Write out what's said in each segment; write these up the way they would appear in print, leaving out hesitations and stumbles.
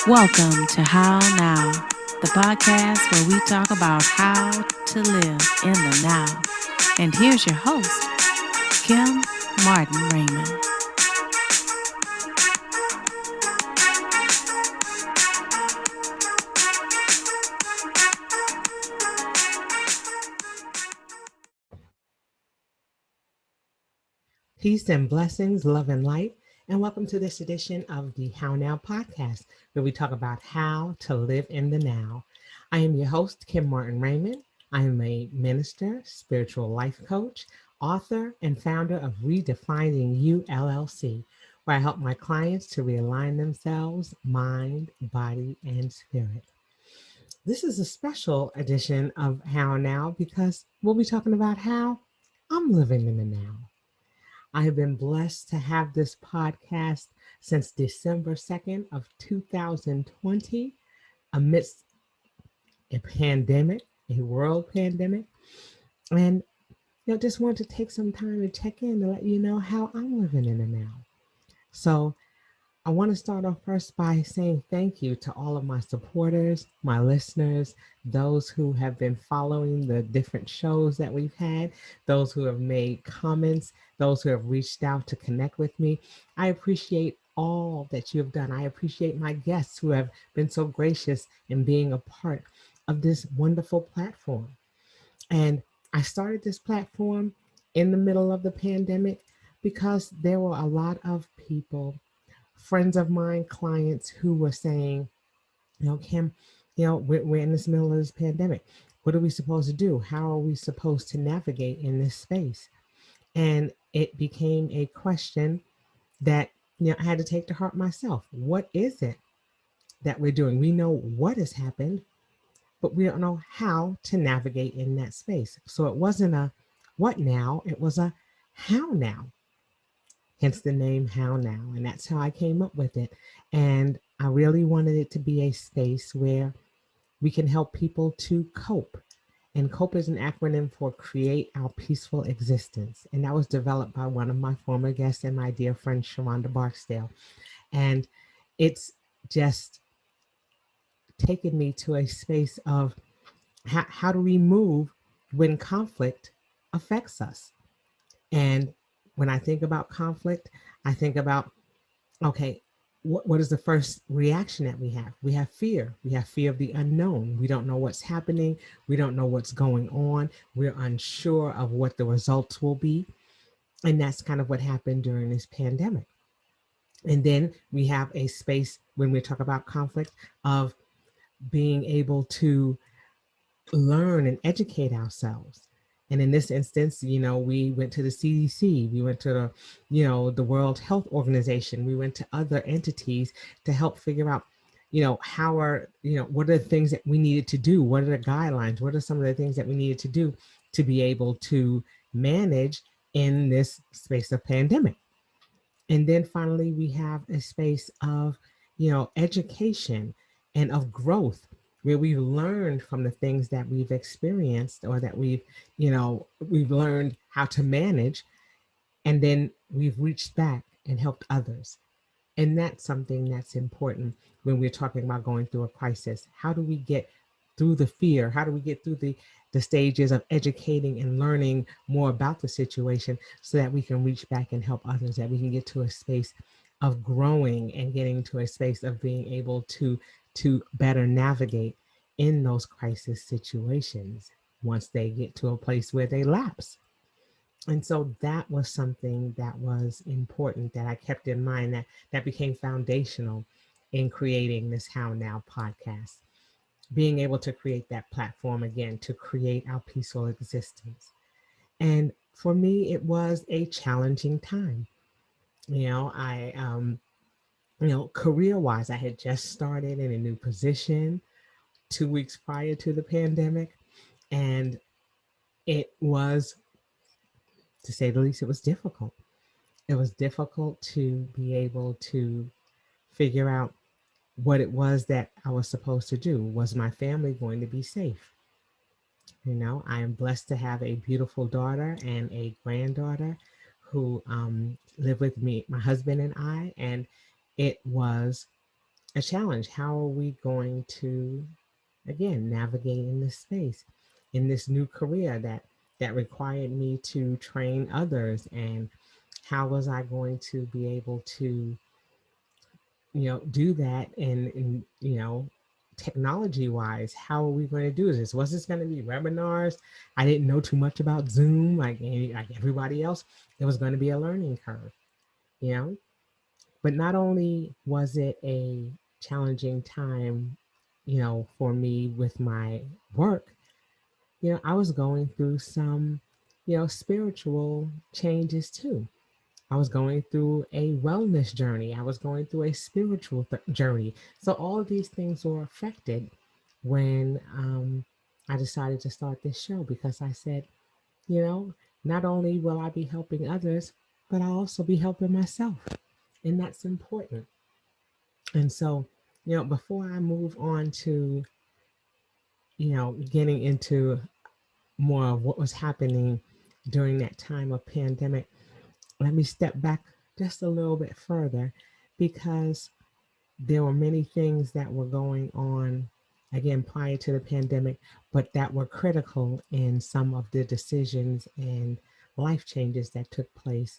Welcome to How Now, the podcast where we talk about how to live in the now. And here's your host, Kim Martin-Raymond. Peace and blessings, love and light, and welcome to this edition of the How Now podcast, where we talk about how to live in the now. I am your host, Kim Martin-Raymond. I am a minister, spiritual life coach, author, and founder of Redefining You LLC, where I help my clients to realign themselves, mind, body, and spirit. This is a special edition of How Now because we'll be talking about how I'm living in the now. I have been blessed to have this podcast since December 2nd of 2020 amidst a pandemic, a world pandemic. And just want to take some time to check in to let you know how I'm living in the now. So I want to start off first by saying thank you to all of my supporters, my listeners, those who have been following the different shows that we've had, those who have made comments, those who have reached out to connect with me. I appreciate all that you have done. I appreciate my guests who have been so gracious in being a part of this wonderful platform. And I started this platform in the middle of the pandemic because there were a lot of people, friends of mine, clients who were saying, Kim, we're in this middle of this pandemic. What are we supposed to do? How are we supposed to navigate in this space? And it became a question that, I had to take to heart myself. What is it that we're doing? We know what has happened, but we don't know how to navigate in that space. So it wasn't a what now, it was a how now. Hence the name How Now. And that's how I came up with it. And I really wanted it to be a space where we can help people to cope. And COPE is an acronym for Create Our Peaceful Existence. And that was developed by one of my former guests and my dear friend, Sharonda Barksdale. And it's just taken me to a space of how do we move when conflict affects us. And when I think about conflict, I think about, okay, what is the first reaction that we have? We have fear. We have fear of the unknown. We don't know what's happening. We don't know what's going on. We're unsure of what the results will be. And that's kind of what happened during this pandemic. And then we have a space when we talk about conflict of being able to learn and educate ourselves. And in this instance, we went to the CDC, we went to the World Health Organization, we went to other entities to help figure out, what are the things that we needed to do? What are the guidelines? What are some of the things that we needed to do to be able to manage in this space of pandemic? And then finally, we have a space of, education and of growth, where we've learned from the things that we've experienced or that we've learned how to manage, and then we've reached back and helped others. And that's something that's important when we're talking about going through a crisis. How do we get through the fear? How do we get through the stages of educating and learning more about the situation so that we can reach back and help others, that we can get to a space of growing and getting to a space of being able to better navigate in those crisis situations once they get to a place where they lapse. And so that was something that was important that I kept in mind, that became foundational in creating this How Now podcast. Being able to create that platform again to create our peaceful existence. And for me, it was a challenging time. Career-wise, I had just started in a new position 2 weeks prior to the pandemic. And it was, to say the least, it was difficult. It was difficult to be able to figure out what it was that I was supposed to do. Was my family going to be safe? I am blessed to have a beautiful daughter and a granddaughter who live with me, my husband and I, and it was a challenge. How are we going to, again, navigate in this space, in this new career that required me to train others? And how was I going to be able to, do that? And technology wise, how are we going to do this? Was this going to be webinars? I didn't know too much about Zoom, like everybody else. It was going to be a learning curve, you know. But not only was it a challenging time, for me with my work, I was going through some, spiritual changes too. I was going through a wellness journey. I was going through a spiritual journey. So all of these things were affected when I decided to start this show, because I said, you know, not only will I be helping others, but I'll also be helping myself. And that's important. And so, before I move on to, getting into more of what was happening during that time of pandemic, let me step back just a little bit further, because there were many things that were going on again prior to the pandemic, but that were critical in some of the decisions and life changes that took place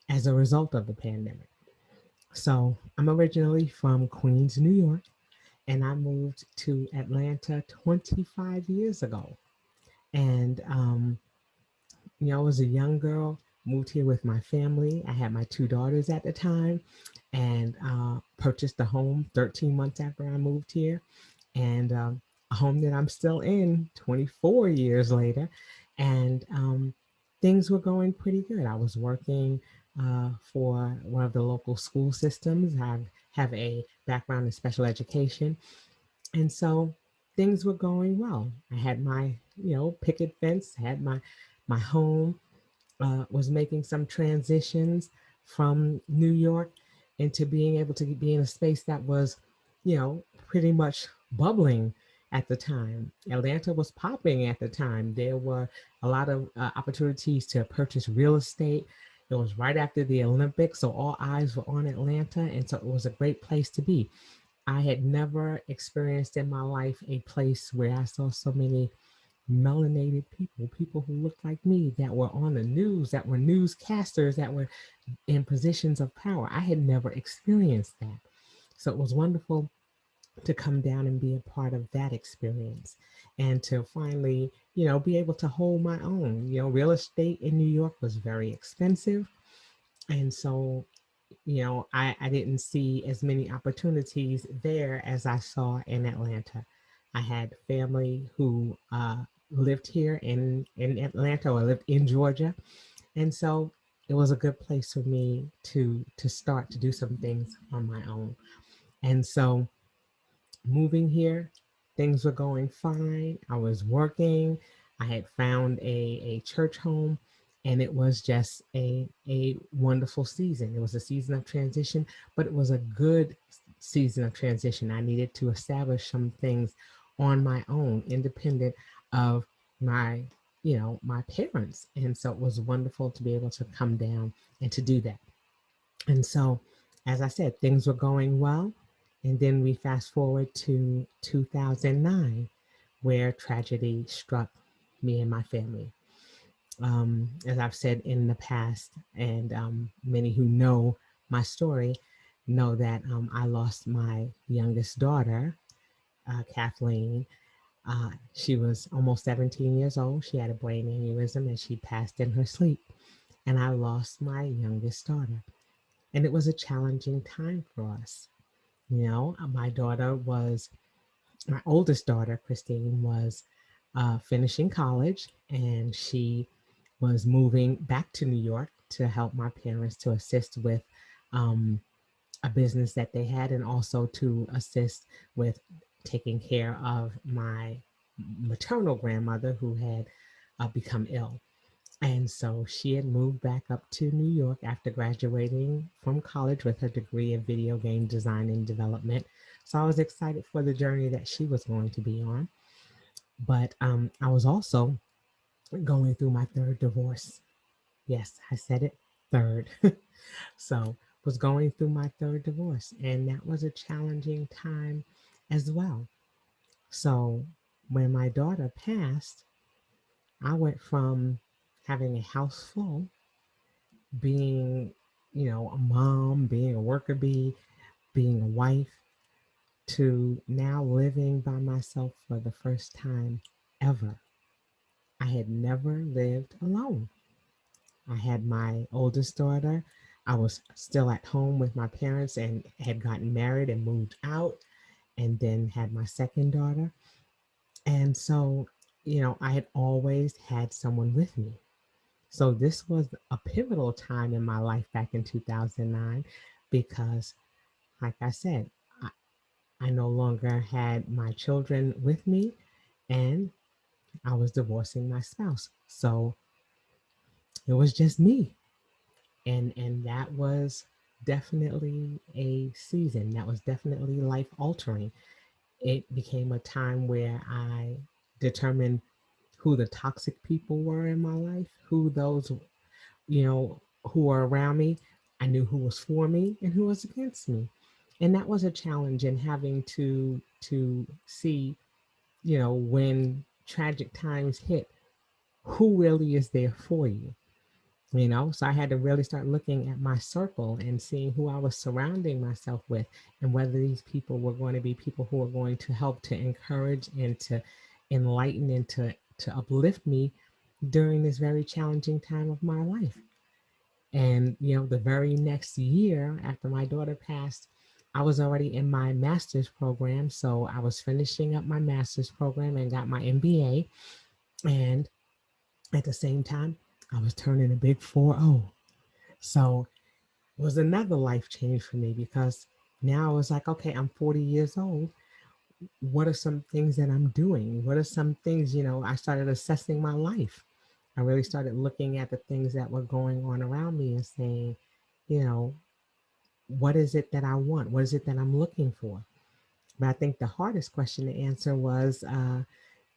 as a result of the pandemic. So I'm originally from Queens, New York, and I moved to Atlanta 25 years ago. And I was a young girl, moved here with my family. I had my two daughters at the time, and purchased a home 13 months after I moved here, and a home that I'm still in 24 years later. And things were going pretty good. I was working for one of the local school systems. I have a background in special education, and so things were going well. I had my, picket fence, had my home, was making some transitions from New York into being able to be in a space that was, pretty much bubbling at the time. Atlanta was popping at the time. There were a lot of opportunities to purchase real estate. It was right after the Olympics, so all eyes were on Atlanta, and so it was a great place to be. I had never experienced in my life a place where I saw so many melanated people, people who looked like me, that were on the news, that were newscasters, that were in positions of power. I had never experienced that. So it was wonderful to come down and be a part of that experience, and to finally, be able to hold my own. Real estate in New York was very expensive. And so, I didn't see as many opportunities there as I saw in Atlanta. I had family who lived here in Atlanta, or lived in Georgia. And so it was a good place for me to start to do some things on my own. And so moving here, things were going fine. I was working. I had found a church home, and it was just a wonderful season. It was a season of transition, but it was a good season of transition. I needed to establish some things on my own, independent of my, my parents. And so it was wonderful to be able to come down and to do that. And so, as I said, things were going well. And then we fast forward to 2009, where tragedy struck me and my family. As I've said in the past, and many who know my story know that I lost my youngest daughter, Kathleen. She was almost 17 years old. She had a brain aneurysm, and she passed in her sleep. And I lost my youngest daughter. And it was a challenging time for us. My daughter was, my oldest daughter, Christine, was finishing college, and she was moving back to New York to help my parents, to assist with um, a business that they had, and also to assist with taking care of my maternal grandmother, who had become ill. And so she had moved back up to New York after graduating from college with her degree in video game design and development. So I was excited for the journey that she was going to be on. But I was also going through my third divorce. Yes, I said it, third. So was going through my third divorce, and that was a challenging time as well. So when my daughter passed, I went from having a house full, being, a mom, being a worker bee, being a wife, to now living by myself for the first time ever. I had never lived alone. I had my oldest daughter. I was still at home with my parents and had gotten married and moved out, and then had my second daughter. And so, I had always had someone with me. So this was a pivotal time in my life back in 2009 because, like I said, I, I no longer had my children with me and I was divorcing my spouse. So it was just me. And that was definitely a season. That was definitely life altering. It became a time where I determined who the toxic people were in my life, who those, who were around me. I knew who was for me and who was against me. And that was a challenge in having to see, when tragic times hit, who really is there for you. So I had to really start looking at my circle and seeing who I was surrounding myself with, and whether these people were going to be people who were going to help to encourage and to enlighten and to uplift me during this very challenging time of my life. And the very next year after my daughter passed, I was already in my master's program. So I was finishing up my master's program and got my MBA. And at the same time, I was turning a big 4-0. So it was another life change for me because now I was like, okay, I'm 40 years old. What are some things that I'm doing? What are some things, I started assessing my life. I really started looking at the things that were going on around me and saying, you know, what is it that I want? What is it that I'm looking for? But I think the hardest question to answer was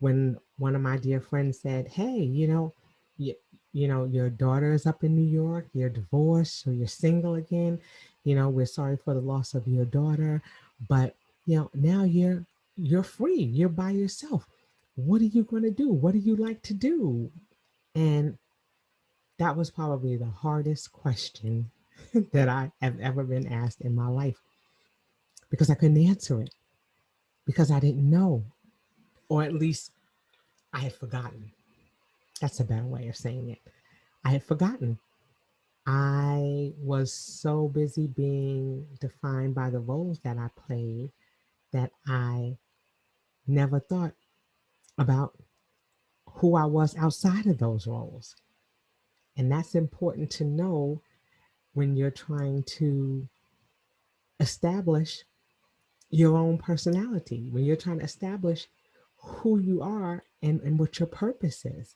when one of my dear friends said, "Hey, you, your daughter is up in New York. You're divorced, or you're single again. We're sorry for the loss of your daughter, but now you're free. You're by yourself. What are you going to do? What do you like to do?" And that was probably the hardest question that I have ever been asked in my life because I couldn't answer it because I didn't know, or at least I had forgotten. That's a better way of saying it. I had forgotten. I was so busy being defined by the roles that I played that I never thought about who I was outside of those roles. And that's important to know when you're trying to establish your own personality, when you're trying to establish who you are and what your purpose is.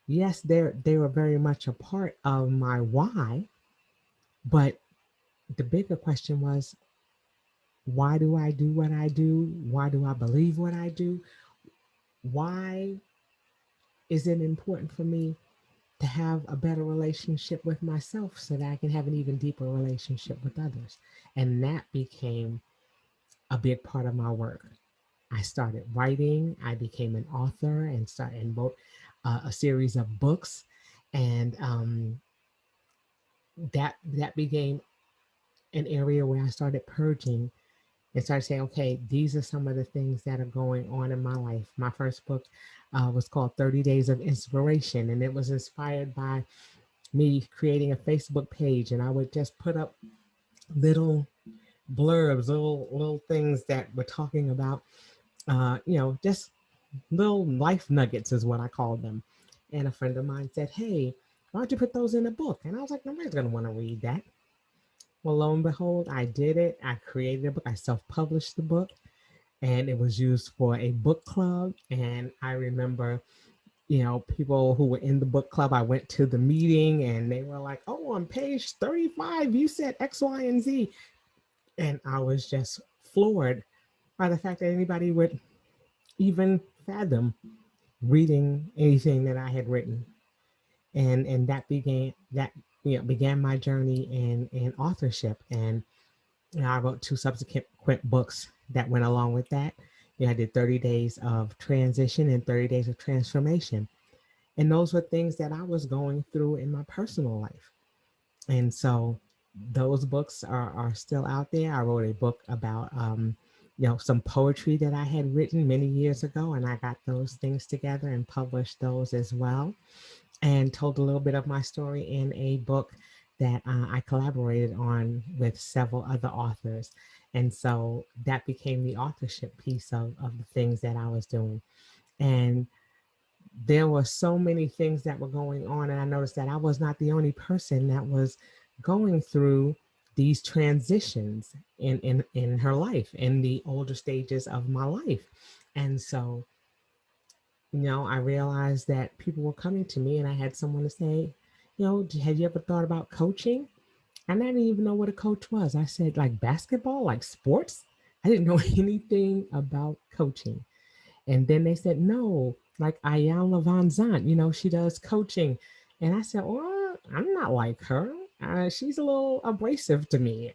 Yes, they were very much a part of my why, but the bigger question was, why do I do what I do? Why do I believe what I do? Why is it important for me to have a better relationship with myself so that I can have an even deeper relationship with others? And that became a big part of my work. I started writing. I became an author and wrote a series of books, and that became an area where I started purging and started saying, okay, these are some of the things that are going on in my life. My first book was called 30 Days of Inspiration, and it was inspired by me creating a Facebook page, and I would just put up little blurbs, little things that were talking about, just little life nuggets is what I called them. And a friend of mine said, hey, why don't you put those in a book? And I was like, nobody's going to want to read that. Well, lo and behold, I did it. I created a book. I self-published the book, and it was used for a book club. And I remember, people who were in the book club, I went to the meeting and they were like, oh, on page 35, you said X, Y, and Z. And I was just floored by the fact that anybody would even fathom reading anything that I had written. And that began my journey in authorship, and I wrote two subsequent books that went along with that. I did 30 days of transition and 30 days of transformation, and those were things that I was going through in my personal life. And so those books are still out there. I wrote a book about some poetry that I had written many years ago, and I got those things together and published those as well, and told a little bit of my story in a book that I collaborated on with several other authors. And so that became the authorship piece of the things that I was doing. And there were so many things that were going on, and I noticed that I was not the only person that was going through these transitions in her life, in the older stages of my life. And so, I realized that people were coming to me, and I had someone to say, have you ever thought about coaching? And I didn't even know what a coach was. I said, like basketball, like sports? I didn't know anything about coaching. And then they said, no, like Ayala Van Zant, she does coaching. And I said, well, I'm not like her. She's a little abrasive to me.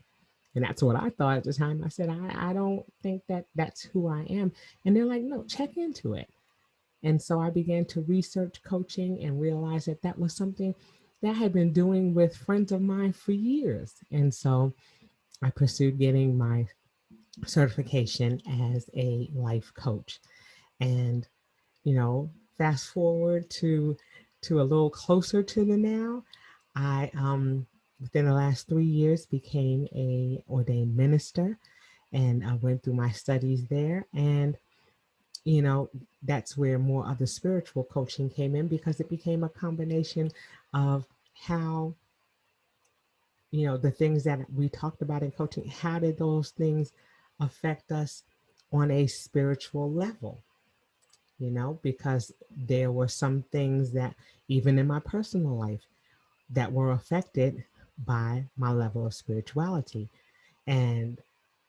And that's what I thought at the time. I said, I don't think that that's who I am. And they're like, no, check into it. And so I began to research coaching and realized that that was something that I had been doing with friends of mine for years. And so I pursued getting my certification as a life coach. And fast forward to a little closer to the now, I within the last 3 years became a ordained minister, and I went through my studies there. And you know that's where more of the spiritual coaching came in, because it became a combination of how the things that we talked about in coaching, how did those things affect us on a spiritual level, because there were some things that even in my personal life that were affected by my level of spirituality. And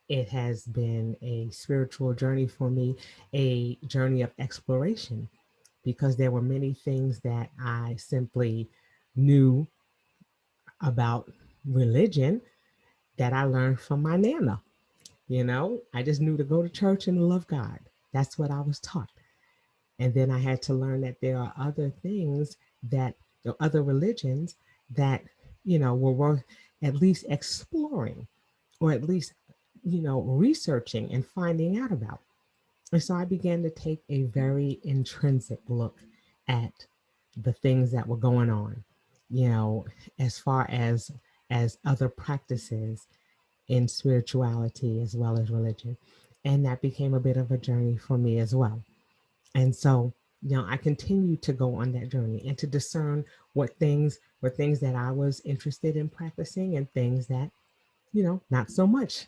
it has been a spiritual journey for me, a journey of exploration, because there were many things that I simply knew about religion that I learned from my nana. I just knew to go to church and love God. That's what I was taught. And then I had to learn that there are other things that, other religions that, were worth at least exploring, or at least, researching and finding out about. And so I began to take a very intrinsic look at the things that were going on, you know, as far as other practices in spirituality as well as religion. And that became a bit of a journey for me as well. And so, I continued to go on that journey and to discern what things were things that I was interested in practicing, and things that, not so much.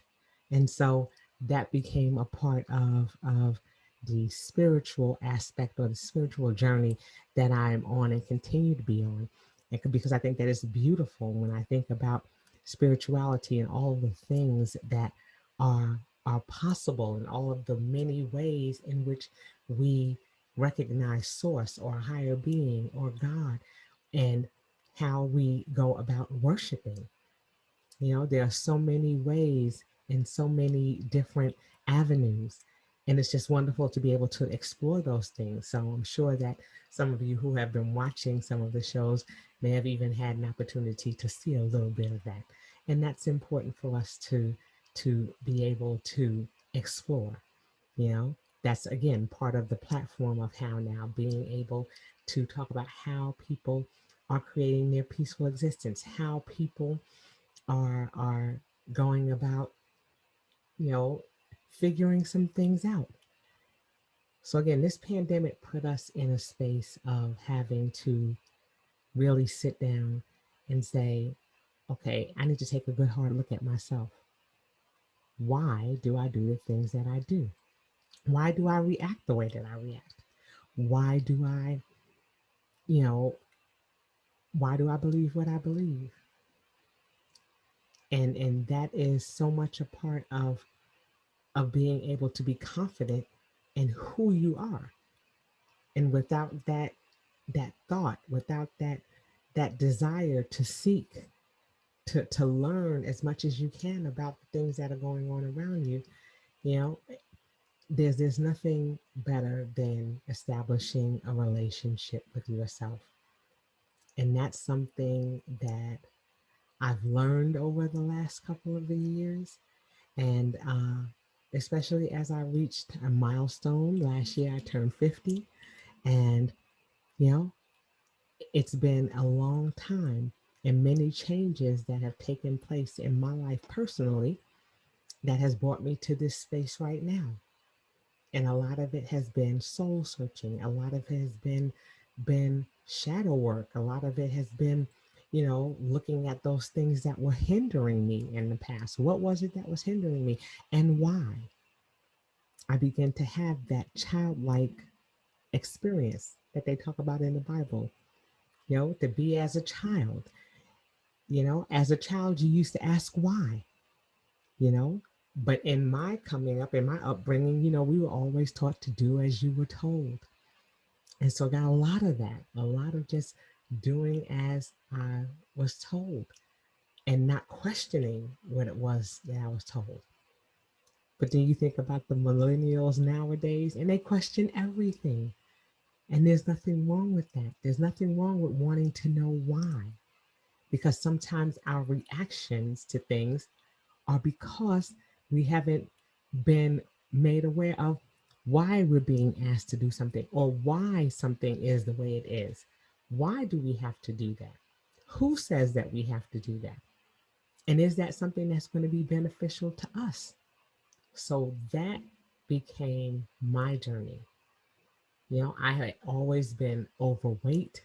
And so that became a part of the spiritual aspect, or the spiritual journey that I am on and continue to be on. And because I think that it's beautiful when I think about spirituality and all of the things that are possible, and all of the many ways in which we recognize source or higher being or God, and how we go about worshiping. There are so many ways and so many different avenues. And it's just wonderful to be able to explore those things. So I'm sure that some of you who have been watching some of the shows may have even had an opportunity to see a little bit of that. And that's important for us to be able to explore. That's again part of the platform of How Now, being able to talk about how people are creating their peaceful existence, how people are going about, you know, figuring some things out. So again, this pandemic put us in a space of having to really sit down and say, okay, I need to take a good hard look at myself. Why do I do the things that I do? Why do I react the way that I react? Why do I, you know, why do I believe what I believe? And that is so much a part of being able to be confident in who you are. And without that thought, without that desire to seek, to learn as much as you can about the things that are going on around you, you know, there's nothing better than establishing a relationship with yourself. And that's something that I've learned over the last couple of years. And especially as I reached a milestone last year, I turned 50. And, you know, it's been a long time and many changes that have taken place in my life personally that has brought me to this space right now. And a lot of it has been soul searching. A lot of it has been shadow work. A lot of it has been, looking at those things that were hindering me in the past. What was it that was hindering me and why? I began to have that childlike experience that they talk about in the Bible, to be as a child. As a child, you used to ask why, you know. But in my coming up, in my upbringing, we were always taught to do as you were told. And so I got a lot of that, a lot of just doing as I was told and not questioning what it was that I was told. But then you think about the millennials nowadays and they question everything. And there's nothing wrong with that. There's nothing wrong with wanting to know why. Because sometimes our reactions to things are because we haven't been made aware of why we're being asked to do something or why something is the way it is. Why do we have to do that? Who says that we have to do that? And is that something that's going to be beneficial to us? So that became my journey. I had always been overweight.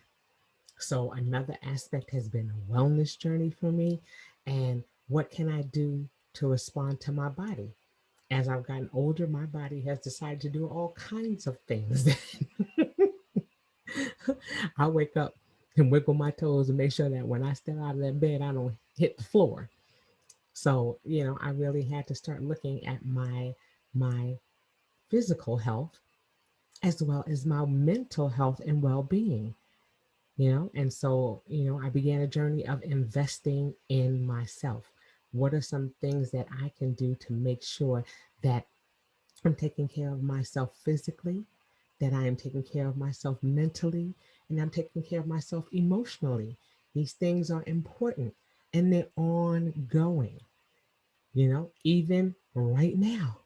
So another aspect has been a wellness journey for me. And what can I do to respond to my body? As I've gotten older, my body has decided to do all kinds of things. I wake up and wiggle my toes and make sure that when I step out of that bed, I don't hit the floor. So, I really had to start looking at my physical health as well as my mental health and well-being. And so, I began a journey of investing in myself. What are some things that I can do to make sure that I'm taking care of myself physically, that I am taking care of myself mentally, and I'm taking care of myself emotionally? These things are important and they're ongoing, even right now.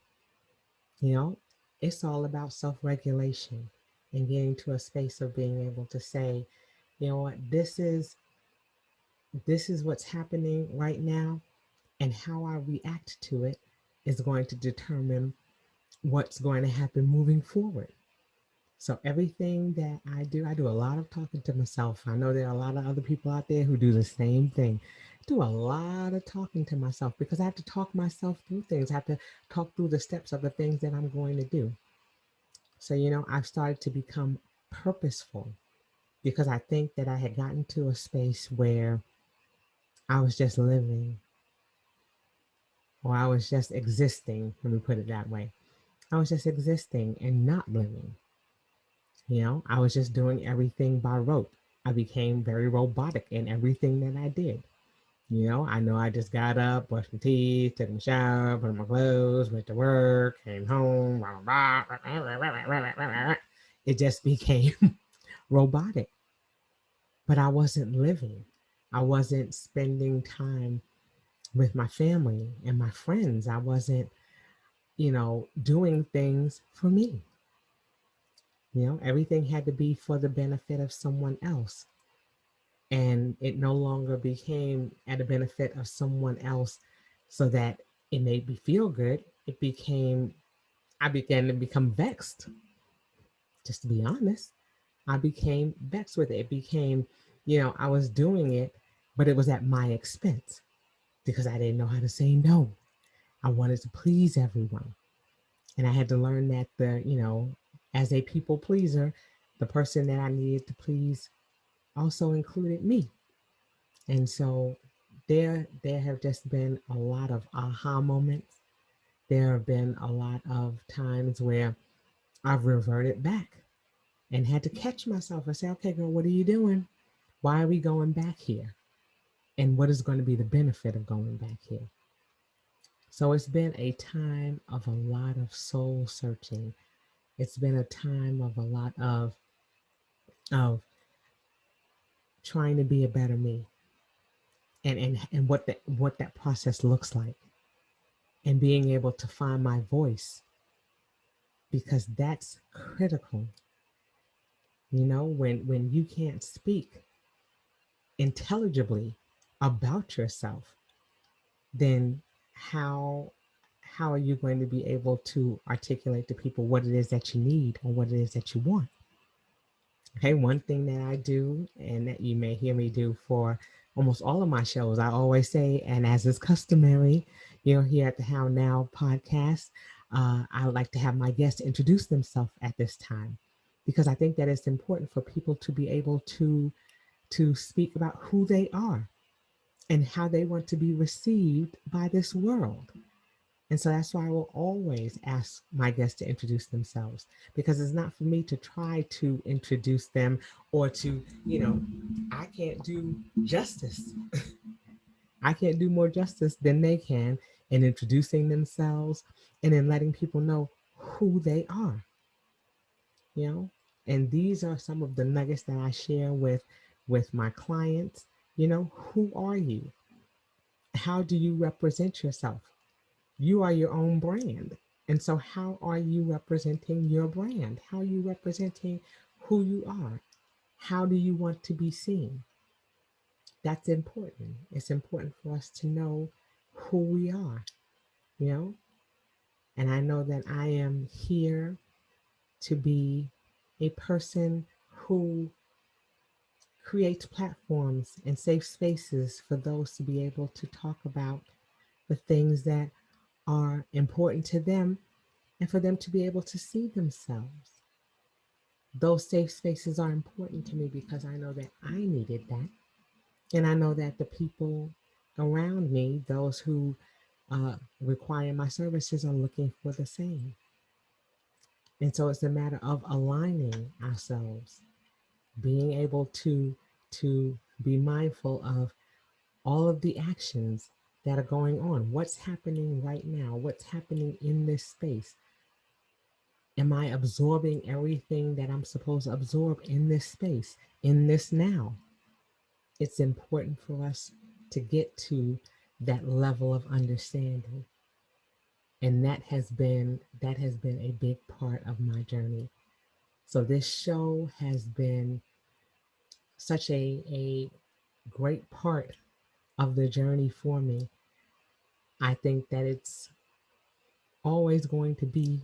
you know it's all about self-regulation and getting to a space of being able to say, you know what, this is what's happening right now, and how I react to it is going to determine what's going to happen moving forward. So everything that I do a lot of talking to myself. I know there are a lot of other people out there who do the same thing. I do a lot of talking to myself because I have to talk myself through things. I have to talk through the steps of the things that I'm going to do. So, I've started to become purposeful because I think that I had gotten to a space where I was just living, or I was just existing. Let me put it that way. I was just existing and not living. I was just doing everything by rote. I became very robotic in everything that I did. I know I just got up, brushed my teeth, took my shower, put on my clothes, went to work, came home. It just became robotic, but I wasn't living. I wasn't spending time with my family and my friends. I wasn't, doing things for me. Everything had to be for the benefit of someone else. And it no longer became at the benefit of someone else so that it made me feel good. I began to become vexed, just to be honest. I became vexed with it. It became, I was doing it, but it was at my expense because I didn't know how to say no. I wanted to please everyone. And I had to learn that as a people pleaser, the person that I needed to please also included me. And so there have just been a lot of aha moments. There have been a lot of times where I've reverted back and had to catch myself and say, okay, girl, what are you doing? Why are we going back here? And what is going to be the benefit of going back here? So it's been a time of a lot of soul searching. It's been a time of a lot of trying to be a better me, and what that process looks like, and being able to find my voice, because that's critical. When you can't speak intelligibly about yourself, then how how are you going to be able to articulate to people what it is that you need or what it is that you want? Okay, one thing that I do, and that you may hear me do for almost all of my shows, I always say, and as is customary, here at the How Now podcast, I like to have my guests introduce themselves at this time, because I think that it's important for people to be able to speak about who they are and how they want to be received by this world. And so that's why I will always ask my guests to introduce themselves, because it's not for me to try to introduce them, or to, I can't do justice. I can't do more justice than they can in introducing themselves and in letting people know who they are, you know? And these are some of the nuggets that I share with my clients. Who are you? How do you represent yourself? You are your own brand. And so, how are you representing your brand? How are you representing who you are? How do you want to be seen? That's important. It's important for us to know who we are, you know? And I know that I am here to be a person who creates platforms and safe spaces for those to be able to talk about the things that are important to them, and for them to be able to see themselves. Those safe spaces are important to me because I know that I needed that. And I know that the people around me, those who require my services, are looking for the same. And so it's a matter of aligning ourselves, being able to be mindful of all of the actions that are going on. What's happening right now? What's happening in this space? Am I absorbing everything that I'm supposed to absorb in this space, in this now? It's important for us to get to that level of understanding. And that has been a big part of my journey. So this show has been such a great part of the journey for me. I think that it's always going to be,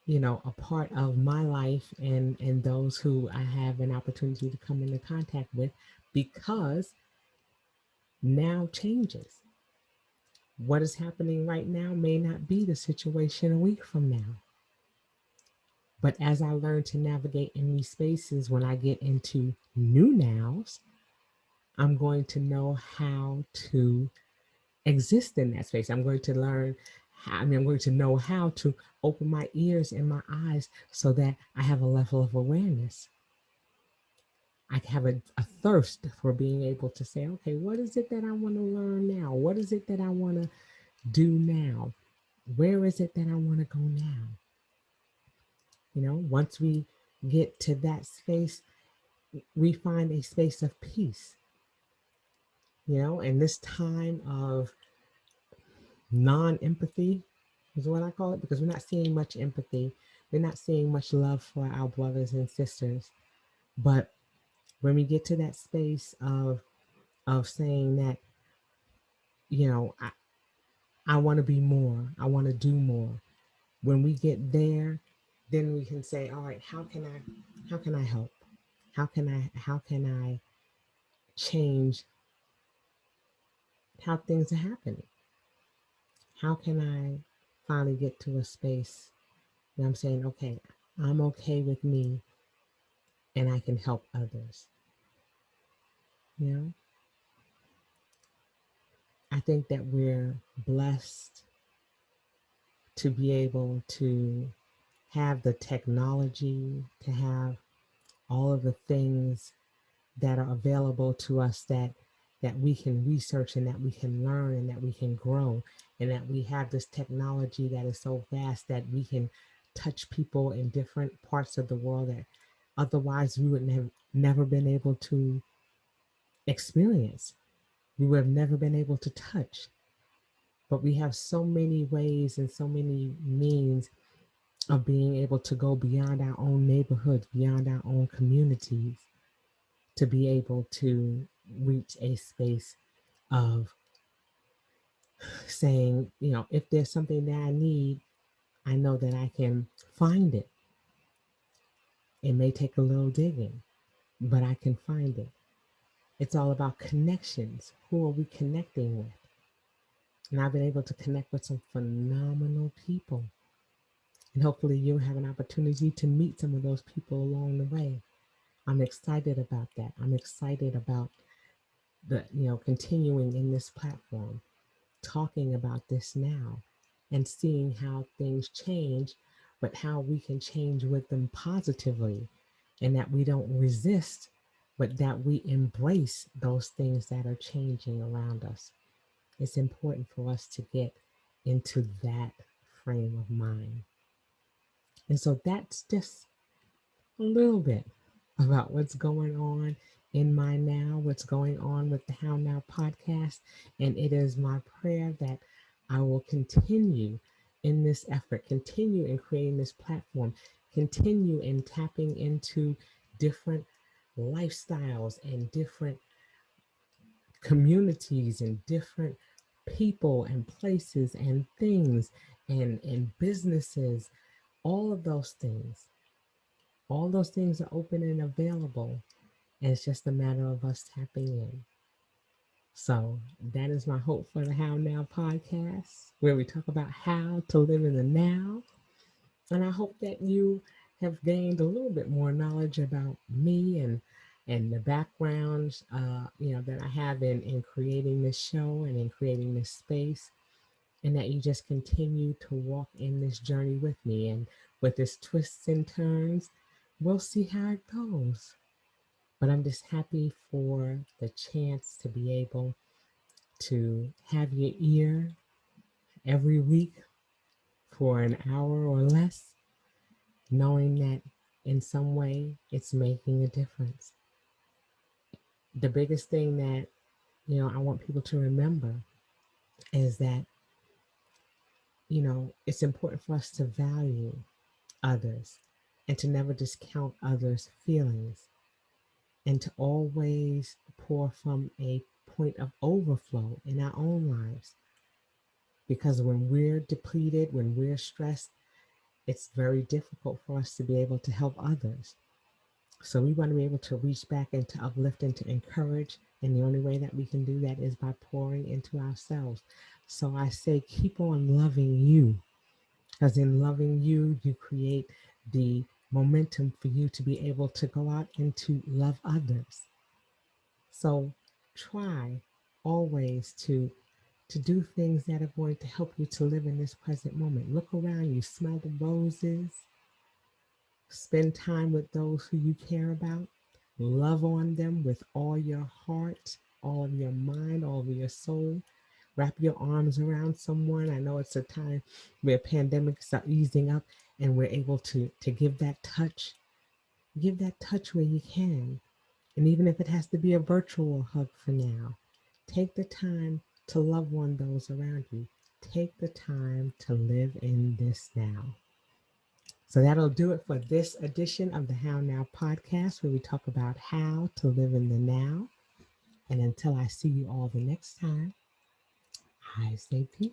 a part of my life, and those who I have an opportunity to come into contact with, because now changes. What is happening right now may not be the situation a week from now. But as I learn to navigate in these spaces, when I get into new nows, I'm going to know how to exist in that space. I'm going to learn I'm going to know how to open my ears and my eyes so that I have a level of awareness. I have a thirst for being able to say, okay, what is it that I want to learn now? What is it that I want to do now? Where is it that I want to go now? Once we get to that space, we find a space of peace, and this time of non empathy is what I call it, because we're not seeing much empathy. We're not seeing much love for our brothers and sisters. But when we get to that space of saying that, you know, I, I want to be more, I want to do more. When we get there, then we can say, all right, how can I help? How can I change how things are happening? How can I finally get to a space where I'm saying, okay, I'm okay with me and I can help others? You know, I think that we're blessed to be able to have the technology, to have all of the things that are available to us that we can research and that we can learn and that we can grow, and that we have this technology that is so vast that we can touch people in different parts of the world that otherwise we would have never been able to experience. We would have never been able to touch. But we have so many ways and so many means of being able to go beyond our own neighborhoods, beyond our own communities, to be able to reach a space of saying, if there's something that I need, I know that I can find it. It may take a little digging, but I can find it. It's all about connections. Who are we connecting with? And I've been able to connect with some phenomenal people. And hopefully you'll have an opportunity to meet some of those people along the way. I'm excited about that. I'm excited about continuing in this platform, talking about this now and seeing how things change, but how we can change with them positively, and that we don't resist, but that we embrace those things that are changing around us. It's important for us to get into that frame of mind. And so that's just a little bit about what's going on in my now, what's going on with the How Now podcast. And it is my prayer that I will continue in this effort, continue in creating this platform, continue in tapping into different lifestyles and different communities and different people and places and things and businesses, all of those things. All those things are open and available, and it's just a matter of us tapping in. So that is my hope for the How Now podcast, where we talk about how to live in the now. And I hope that you have gained a little bit more knowledge about me and the backgrounds, that I have in creating this show and in creating this space, and that you just continue to walk in this journey with me. And with its twists and turns, we'll see how it goes. But I'm just happy for the chance to be able to have your ear every week for an hour or less, knowing that in some way it's making a difference. The biggest thing that I want people to remember is that it's important for us to value others and to never discount others' feelings, and to always pour from a point of overflow in our own lives. Because when we're depleted, when we're stressed, it's very difficult for us to be able to help others. So we want to be able to reach back and to uplift and to encourage. And the only way that we can do that is by pouring into ourselves. So I say, keep on loving you, because in loving you, you create the momentum for you to be able to go out and to love others. So try always to do things that are going to help you to live in this present moment. Look around you, smell the roses, spend time with those who you care about, love on them with all your heart, all of your mind, all of your soul. Wrap your arms around someone. I know it's a time where pandemics are easing up and we're able to give that touch. Give that touch where you can. And even if it has to be a virtual hug for now, take the time to love on those around you. Take the time to live in this now. So that'll do it for this edition of the How Now podcast, where we talk about how to live in the now. And until I see you all the next time, I say peace.